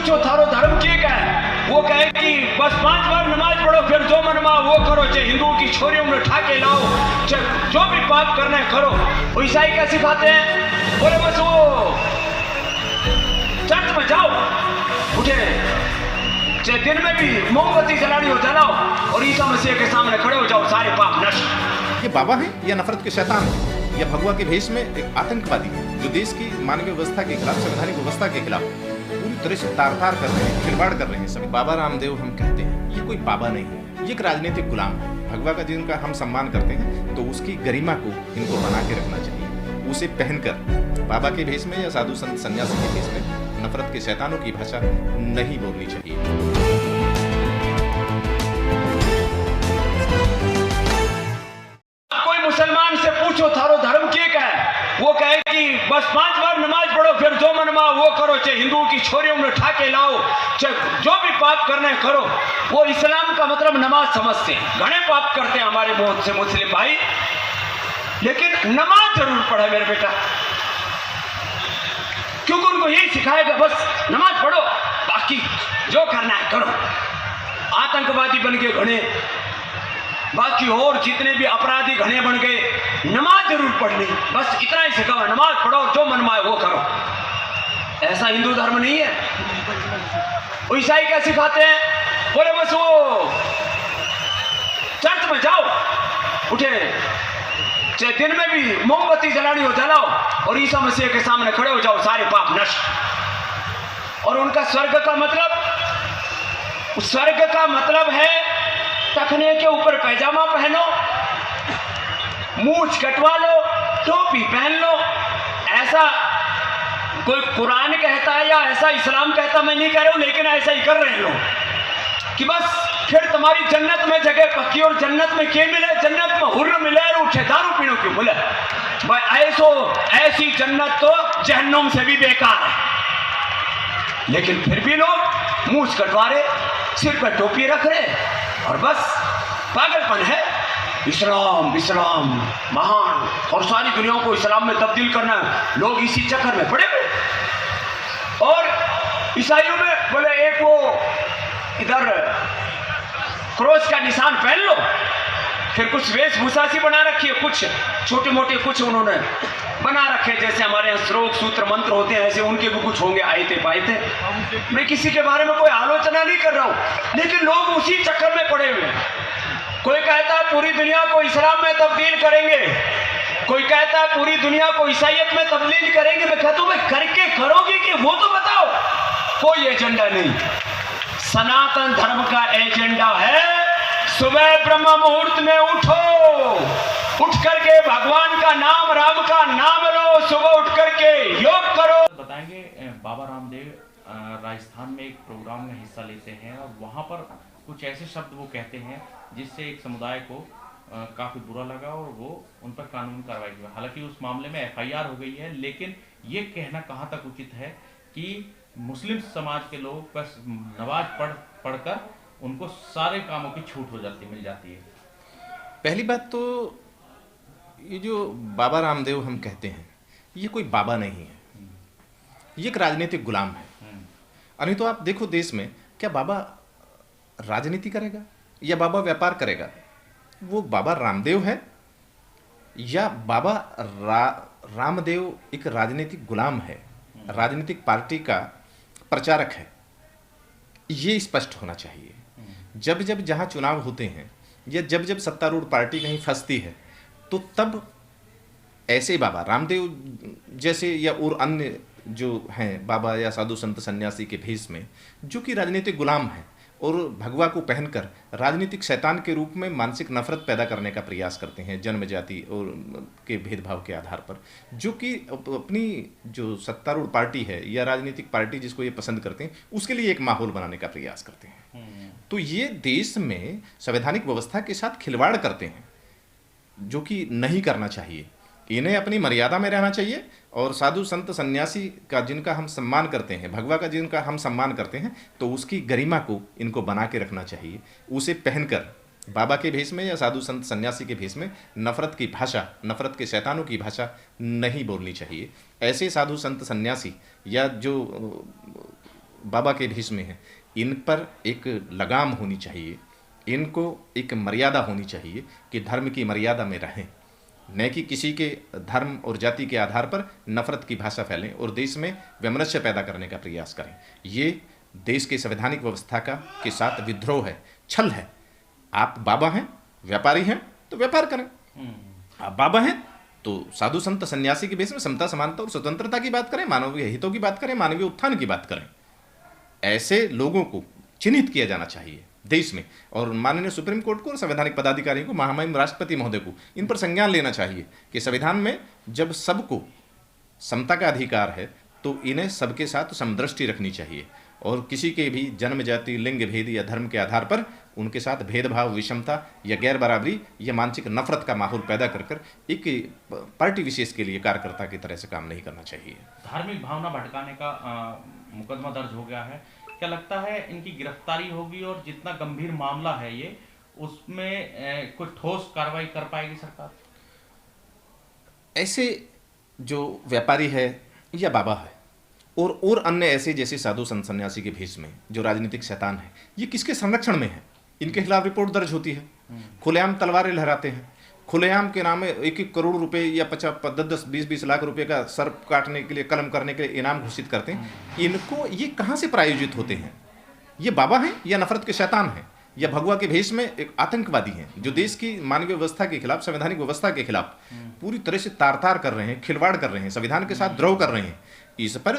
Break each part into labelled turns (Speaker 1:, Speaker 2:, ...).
Speaker 1: पूछो थारो धर्म के का है, वो कहे कि बस 5 बार नमाज पढ़ो, फिर जो मनवा वो करो, चाहे हिंदुओं की छोरियों में उठा के लाओ, चाहे जो भी पाप करना है करो। वो ईसाई क्या सिखाते हैं, बोले बस वो चर्च में जाओ, उठे चाहे दिन में भी मोमबत्ती जलानी हो जलाओ, और ईसा मसीह के सामने खड़े हो जाओ, सारे पाप नष्ट।
Speaker 2: ये बाबा है या नफरत के शैतान है या भगवा के भेष में एक आतंकवादी है जो देश की मानवीय व्यवस्था के खिलाफ, संवैधानिक व्यवस्था के खिलाफ पूरी तरह से तार-तार कर रहे हैं, खिलवाड़ कर रहे हैं सभी। बाबा रामदेव हम कहते हैं, ये कोई बाबा नहीं है, ये एक राजनीतिक गुलाम है। भगवा का जिनका हम सम्मान करते हैं तो उसकी गरिमा को इनको बना के रखना चाहिए। उसे पहनकर बाबा के भेष में या साधु संत सन्यासी के भेष में नफरत के शैतानों की भाषा नहीं बोलनी चाहिए।
Speaker 1: मुसलमान से पूछो थारो धर्म के का है, वो कहे कि बस 5 बार नमाज पढ़ो, फिर जो मनवा वो करो, चाहे हिंदुओं की छोरियों में उठा के लाओ, चाहे जो भी पाप करना है करो। वो इस्लाम का मतलब नमाज समझते हैं। घने पाप करते हैं हमारे बहुत से मुस्लिम भाई, लेकिन नमाज जरूर पढ़े मेरे बेटा, क्योंकि उनको यही सिखाएगा बस नमाज पढ़ो, बाकी जो करना है करो। आतंकवादी बन गए घने, बाकी और जितने भी अपराधी घने बन गए, नमाज जरूर पढ़नी, बस इतना ही सिखाओ, नमाज पढ़ो और जो मन में आए वो करो। ऐसा हिंदू धर्म नहीं है। वो ईसाई क्या सिखाते हैं, बोले बस वो चर्च में जाओ, उठे चाहे दिन में भी मोमबत्ती जलानी हो जलाओ, और ईसा मसीह के सामने खड़े हो जाओ, सारे पाप नष्ट। और उनका स्वर्ग का मतलब है टखने के ऊपर पैजामा पहनो, मूछ कटवा लो, टोपी पहन लो। ऐसा कोई कुरान कहता है या ऐसा इस्लाम कहता, मैं नहीं कह रहा हूं, लेकिन ऐसा ही कर रहे हैं लोग कि बस फिर तुम्हारी जन्नत में जगह पक्की। और जन्नत में क्या मिले, जन्नत में हुर्र मिले और उठे दारू पीनो क्यों बोले भाई, ऐसी जन्नत तो जहन्नुम से भी बेकार है। लेकिन फिर भी लोग मूछ कटवा रहे, सिर पर टोपी रख रहे, और बस पागलपन है। इस्लाम महान, और सारी दुनिया को इस्लाम में तब्दील करना है, लोग इसी चक्कर में पड़े हुए। और ईसाइयों में बोले एक वो इधर क्रॉस का निशान पहन लो, फिर कुछ वेशभूषा सी बना रखी है, कुछ छोटे मोटे कुछ उन्होंने बना रखे, जैसे हमारे यहाँ श्लोक सूत्र मंत्र होते हैं, ऐसे उनके भी कुछ होंगे, आयते पायते। मैं किसी के बारे में कोई आलोचना नहीं कर रहा हूँ, लेकिन लोग उसी चक्कर में पड़े हुए हैं। कोई कहता है पूरी दुनिया को इस्लाम में तब्दील करेंगे, कोई कहता है पूरी दुनिया को ईसाइयत में तब्दील करेंगे। मैं कहता हूँ भाई करके करोगे कि वो तो बताओ। कोई एजेंडा नहीं, सनातन धर्म का एजेंडा है सुबह ब्रह्म मुहूर्त में उठ करके भगवान का नाम, राम का नाम लो, सुबह उठ करके योग करो।
Speaker 3: बताएंगे बाबा रामदेव राजस्थान में एक प्रोग्राम में हिस्सा लेते हैं और वहाँ पर कुछ ऐसे शब्द वो कहते हैं जिससे एक समुदाय को काफ़ी बुरा लगा और वो उन पर कानूनी कार्रवाई हुई। हालांकि उस मामले में FIR हो गई है, लेकिन ये कहना कहाँ तक उचित है कि मुस्लिम समाज के लोग बस नमाज पढ़कर उनको सारे कामों की छूट मिल जाती है।
Speaker 2: पहली बात तो ये जो बाबा रामदेव हम कहते हैं, ये कोई बाबा नहीं है, ये एक राजनीतिक गुलाम है। अभी तो आप देखो देश में, क्या बाबा राजनीति करेगा या बाबा व्यापार करेगा? वो बाबा रामदेव है या बाबा रामदेव एक राजनीतिक गुलाम है, राजनीतिक पार्टी का प्रचारक है? ये स्पष्ट होना चाहिए। जब जब जहाँ चुनाव होते हैं या जब जब सत्तारूढ़ पार्टी कहीं फंसती है, तो तब ऐसे बाबा रामदेव जैसे या और अन्य जो हैं बाबा या साधु संत सन्यासी के भेष में, जो कि राजनीतिक गुलाम हैं और भगवा को पहनकर राजनीतिक शैतान के रूप में मानसिक नफरत पैदा करने का प्रयास करते हैं जन्म जाति और के भेदभाव के आधार पर, जो कि अपनी जो सत्तारूढ़ पार्टी है या राजनीतिक पार्टी जिसको ये पसंद करते हैं उसके लिए एक माहौल बनाने का प्रयास करते हैं। तो ये देश में संवैधानिक व्यवस्था के साथ खिलवाड़ करते हैं, जो कि नहीं करना चाहिए। इन्हें अपनी मर्यादा में रहना चाहिए और साधु संत सन्यासी का जिनका हम सम्मान करते हैं, भगवा का जिनका हम सम्मान करते हैं, तो उसकी गरिमा को इनको बना के रखना चाहिए। उसे पहनकर बाबा के भेष में या साधु संत सन्यासी के भेष में नफरत की भाषा, नफरत के शैतानों की भाषा नहीं बोलनी चाहिए। ऐसे साधु संत सन्यासी या जो बाबा के भेष में हैं, इन पर एक लगाम होनी चाहिए, इनको एक मर्यादा होनी चाहिए कि धर्म की मर्यादा में रहें, न कि किसी के धर्म और जाति के आधार पर नफरत की भाषा फैलें और देश में वैमनस्य पैदा करने का प्रयास करें। ये देश के संवैधानिक व्यवस्था का के साथ विद्रोह है, छल है। आप बाबा हैं, व्यापारी हैं तो व्यापार करें, आप बाबा हैं तो साधु संत सन्यासी के बेस में समता समानता और स्वतंत्रता की बात करें, मानवीय हितों की बात करें, मानवीय उत्थान की बात करें। ऐसे लोगों को चिन्हित किया जाना चाहिए देश में, और माननीय सुप्रीम कोर्ट को और संवैधानिक पदाधिकारियों को, महामहिम राष्ट्रपति महोदय को इन पर संज्ञान लेना चाहिए कि संविधान में जब सबको समता का अधिकार है तो इन्हें सबके साथ समदृष्टि रखनी चाहिए, और किसी के भी जन्म, जाति, लिंग भेद या धर्म के आधार पर उनके साथ भेदभाव, विषमता या गैर बराबरी या मानसिक नफरत का माहौल पैदा कर एक पार्टी विशेष के लिए कार्यकर्ता की तरह से काम नहीं करना चाहिए।
Speaker 3: धार्मिक भावना भटकाने का मुकदमा दर्ज हो गया है, क्या लगता है इनकी गिरफ्तारी होगी, और जितना गंभीर मामला है ये, उसमें कोई ठोस कार्रवाई कर पाएगी सरकार?
Speaker 2: ऐसे जो व्यापारी है या बाबा है और अन्य ऐसे जैसे साधु संत सन्यासी के भेष में जो राजनीतिक शैतान है, ये किसके संरक्षण में है? इनके खिलाफ रिपोर्ट दर्ज होती है, खुलेआम तलवारें लहराते हैं, खुलेआम के नाम में 1-1 करोड़ रुपए या 50-10, 20-20 लाख रुपए का सर काटने के लिए, कलम करने के लिए इनाम घोषित करते हैं। इनको ये कहाँ से प्रायोजित होते हैं? ये बाबा हैं या नफरत के शैतान हैं या भगवा के भेष में एक आतंकवादी हैं जो देश की मानवीय व्यवस्था के खिलाफ, संवैधानिक व्यवस्था के खिलाफ पूरी तरह से तार कर रहे हैं, खिलवाड़ कर रहे हैं, संविधान के साथ द्रोह कर रहे हैं। इस पर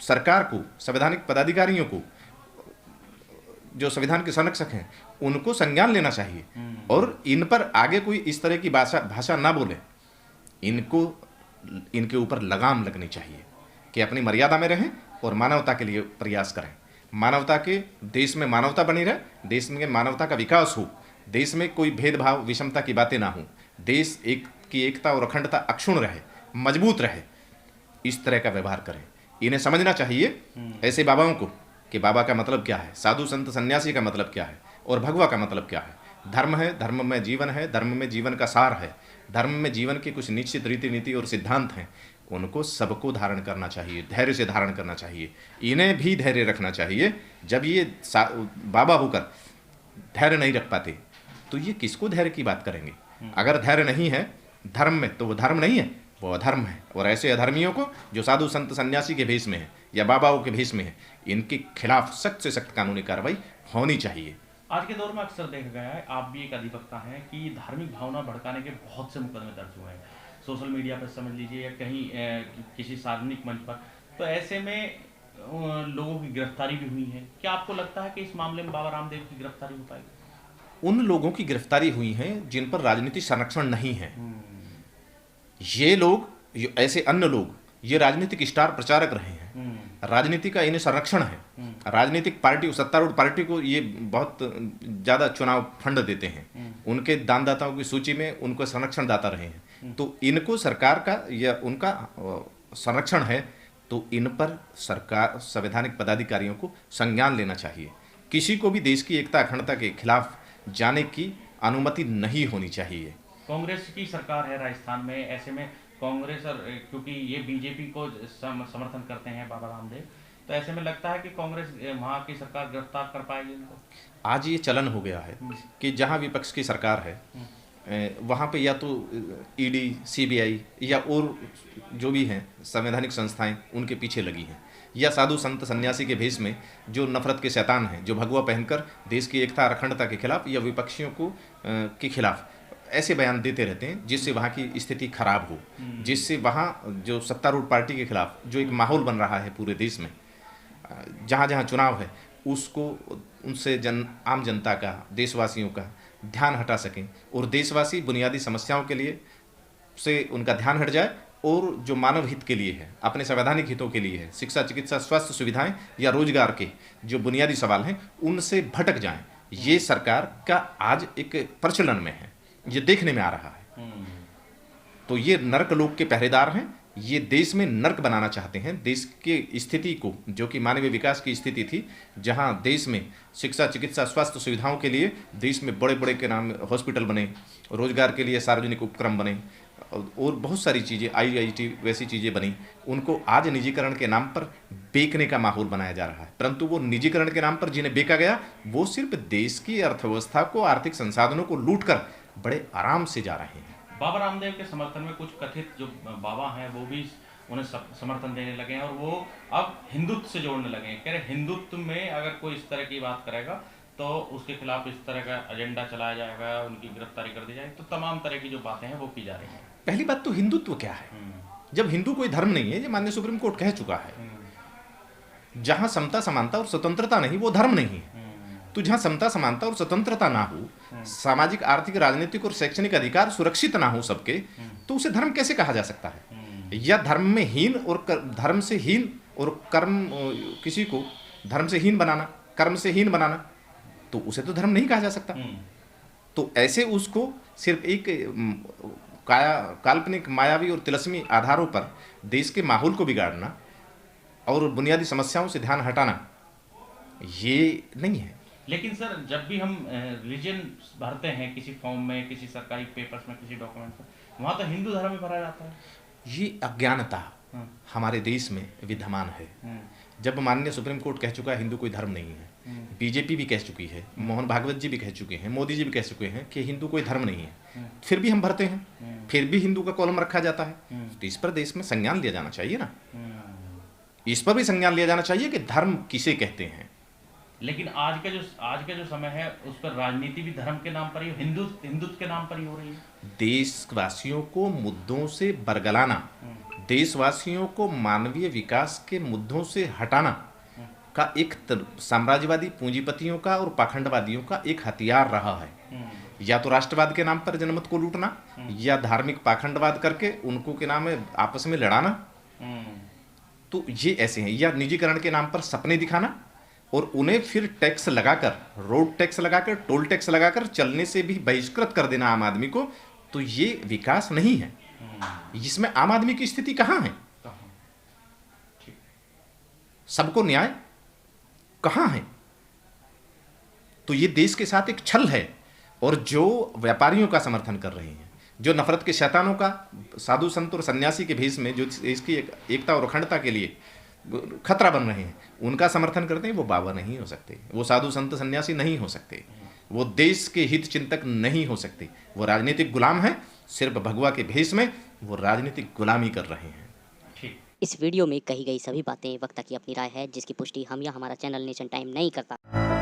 Speaker 2: सरकार को, संवैधानिक पदाधिकारियों को, जो संविधान के संरक्षक हैं, उनको संज्ञान लेना चाहिए और इन पर आगे कोई इस तरह की भाषा ना बोले। इनको इनके ऊपर लगाम लगनी चाहिए कि अपनी मर्यादा में रहें और मानवता के लिए प्रयास करें। मानवता के देश में मानवता बनी रहे, देश में मानवता का विकास हो, देश में कोई भेदभाव, विषमता की बातें ना हो, देश की एकता और अखंडता अक्षुण्ण रहे, मजबूत रहे। इस तरह का व्यवहार करें। इन्हें समझना चाहिए ऐसे बाबाओं को कि बाबा का मतलब क्या है, साधु संत सन्यासी का मतलब क्या है और भगवा का मतलब क्या है। धर्म है, धर्म में जीवन है, धर्म में जीवन का सार है, धर्म में जीवन के कुछ निश्चित रीति नीति और सिद्धांत हैं, उनको सबको धारण करना चाहिए, धैर्य से धारण करना चाहिए। इन्हें भी धैर्य रखना चाहिए। जब ये बाबा होकर धैर्य नहीं रख पाते तो ये किसको धैर्य की बात करेंगे? अगर धैर्य नहीं है धर्म में तो वो धर्म नहीं है, वो अधर्म है। और ऐसे अधर्मियों को जो साधु संत सन्यासी के भेष में है या बाबाओं के भेष में है, इनके खिलाफ सख्त से सख्त कानूनी कार्रवाई होनी चाहिए।
Speaker 3: आज के दौर में अक्सर देखा गया है, आप भी एक अधिवक्ता हैं, कि धार्मिक भावना भड़काने के बहुत से मुकदमे दर्ज हुए हैं, सोशल मीडिया पर समझ लीजिए या कहीं किसी सार्वजनिक मंच पर। तो ऐसे में लोगों की गिरफ्तारी भी हुई है। क्या आपको लगता है कि इस मामले में बाबा रामदेव की गिरफ्तारी हो पाएगी?
Speaker 2: उन लोगों की गिरफ्तारी हुई है जिन पर राजनीतिक संरक्षण नहीं है। ये लोग, ऐसे अन्य लोग, ये राजनीतिक स्टार प्रचारक रहे हैं, राजनीति का इन्हें संरक्षण है। राजनीतिक पार्टी, सत्तारूढ़ पार्टी को ये बहुत ज़्यादा चुनाव फंड देते हैं, उनके दानदाताओं की सूची में उनको संरक्षण दाता रहे हैं। तो इनको सरकार का या उनका संरक्षण है, तो इन पर सरकार, संवैधानिक पदाधिकारियों को संज्ञान लेना चाहिए। किसी को भी देश की एकता, अखंडता के खिलाफ जाने की अनुमति नहीं होनी चाहिए।
Speaker 3: कांग्रेस की सरकार है राजस्थान में, ऐसे में कांग्रेस, और क्योंकि ये बीजेपी को समर्थन करते हैं बाबा रामदेव, तो ऐसे में लगता है कि कांग्रेस वहाँ की सरकार गिरफ्तार कर पाएगी इनको।
Speaker 2: आज ये चलन हो गया है कि जहाँ विपक्ष की सरकार है वहाँ पे या तो ईडी, सीबीआई या और जो भी हैं संवैधानिक संस्थाएं उनके पीछे लगी हैं, या साधु संत सन्यासी के भेष में जो नफरत के शैतान हैं, जो भगवा पहनकर देश की एकता और अखंडता के खिलाफ या विपक्षियों को के खिलाफ ऐसे बयान देते रहते हैं जिससे वहाँ की स्थिति खराब हो, जिससे वहाँ जो सत्तारूढ़ पार्टी के खिलाफ जो एक माहौल बन रहा है पूरे देश में, जहाँ जहाँ चुनाव है, उसको उनसे आम जनता का, देशवासियों का ध्यान हटा सकें और देशवासी बुनियादी समस्याओं के लिए से उनका ध्यान हट जाए और जो मानव हित के लिए है, अपने संवैधानिक हितों के लिए है, शिक्षा, चिकित्सा, स्वास्थ्य सुविधाएं या रोजगार के जो बुनियादी सवाल हैं, उनसे भटक जाएं। ये सरकार का आज एक प्रचलन में है, ये देखने में आ रहा है। तो ये नर्क लोक के पहरेदार हैं, ये देश में नर्क बनाना चाहते हैं। देश की स्थिति को, जो कि मानवीय विकास की स्थिति थी, जहां देश में शिक्षा, चिकित्सा, स्वास्थ्य सुविधाओं के लिए देश में बड़े बड़े के नाम हॉस्पिटल बने, रोजगार के लिए सार्वजनिक उपक्रम बने, और बहुत सारी चीज़ें IIT वैसी चीज़ें बनी, उनको आज निजीकरण के नाम पर बेचने का माहौल बनाया जा रहा है। परंतु वो निजीकरण के नाम पर जिन्हें बेचा गया, वो सिर्फ देश की अर्थव्यवस्था को, आर्थिक संसाधनों को लूट कर बड़े आराम से जा रहे हैं।
Speaker 3: बाबा रामदेव के समर्थन में कुछ कथित जो बाबा हैं वो भी उन्हें समर्थन देने लगे हैं और वो अब हिंदुत्व से जोड़ने लगे हैं। कह रहे हिंदुत्व में अगर कोई इस तरह की बात करेगा तो उसके खिलाफ इस तरह का एजेंडा चलाया जाएगा, उनकी गिरफ्तारी कर दी जाएगी। तो तमाम तरह की जो बातें हैं वो की जा रही हैं।
Speaker 2: पहली बात तो हिंदुत्व क्या है? जब हिंदू कोई धर्म नहीं है, ये माननीय सुप्रीम कोर्ट कह चुका है। जहां समता समानता और स्वतंत्रता नहीं, वो धर्म नहीं है। तो जहां समता समानता और स्वतंत्रता ना हो, सामाजिक आर्थिक राजनीतिक और शैक्षणिक अधिकार सुरक्षित ना हो सबके, तो उसे धर्म कैसे कहा जा सकता है? या धर्म में हीन और धर्म से हीन और कर्म, किसी को धर्म से हीन बनाना, कर्म से हीन बनाना, तो उसे तो धर्म नहीं कहा जा सकता। तो ऐसे उसको सिर्फ एक काल्पनिक, मायावी और तिलस्मी आधारों पर देश के माहौल को बिगाड़ना और बुनियादी समस्याओं से ध्यान हटाना, ये नहीं है।
Speaker 3: लेकिन सर, जब भी हम रिलीजन भरते हैं किसी फॉर्म में, किसी सरकारी पेपर्स में, किसी डॉक्यूमेंट में, वहाँ तो हिंदू धर्म ही भरा जाता है।
Speaker 2: ये अज्ञानता हमारे देश में विद्यमान है। जब माननीय सुप्रीम कोर्ट कह चुका है हिंदू कोई धर्म नहीं है, बीजेपी भी कह चुकी है, मोहन भागवत जी भी कह चुके हैं, मोदी जी भी कह चुके हैं कि हिंदू कोई धर्म नहीं है, फिर भी हम भरते हैं, फिर भी हिंदू का कॉलम रखा जाता है। तो इस पर देश में संज्ञान लिया जाना चाहिए ना। इस पर भी संज्ञान लिया जाना चाहिए कि धर्म किसे कहते हैं।
Speaker 3: लेकिन आज का जो समय है उस पर राजनीति भी धर्म के नाम पर ही, हिंदुत्व के नाम पर ही हो रही है।
Speaker 2: देशवासियों को मुद्दों से बरगलाना, देशवासियों को मानवीय विकास के मुद्दों से हटाना का एक साम्राज्यवादी पूंजीपतियों का और पाखंडवादियों का एक हथियार रहा है। या तो राष्ट्रवाद के नाम पर जनमत को लूटना, या धार्मिक पाखंडवाद करके उनको के नाम में आपस में लड़ाना। तो ये ऐसे हैं। या निजीकरण के नाम पर सपने दिखाना और उन्हें फिर टैक्स लगाकर, रोड टैक्स लगाकर, टोल टैक्स लगाकर चलने से भी बहिष्कृत कर देना आम आदमी को। तो ये विकास नहीं है। इसमें आम आदमी की स्थिति कहाँ है? सबको न्याय कहाँ है? तो ये देश के साथ एक छल है। और जो व्यापारियों का समर्थन कर रहे हैं, जो नफरत के शैतानों का, साधु संत और सन्यासी के भेष में जो इसकी एकता और अखंडता के लिए खतरा बन रहे हैं, उनका समर्थन करते हैं, वो बाबा नहीं हो सकते, वो साधु संत सन्यासी नहीं हो सकते, वो देश के हित चिंतक नहीं हो सकते। वो राजनीतिक गुलाम है। सिर्फ भगवा के भेष में वो राजनीतिक गुलामी कर रहे हैं।
Speaker 4: इस वीडियो में कही गई सभी बातें वक्ता की अपनी राय है, जिसकी पुष्टि हम या हमारा चैनल नेशन टाइम नहीं करता।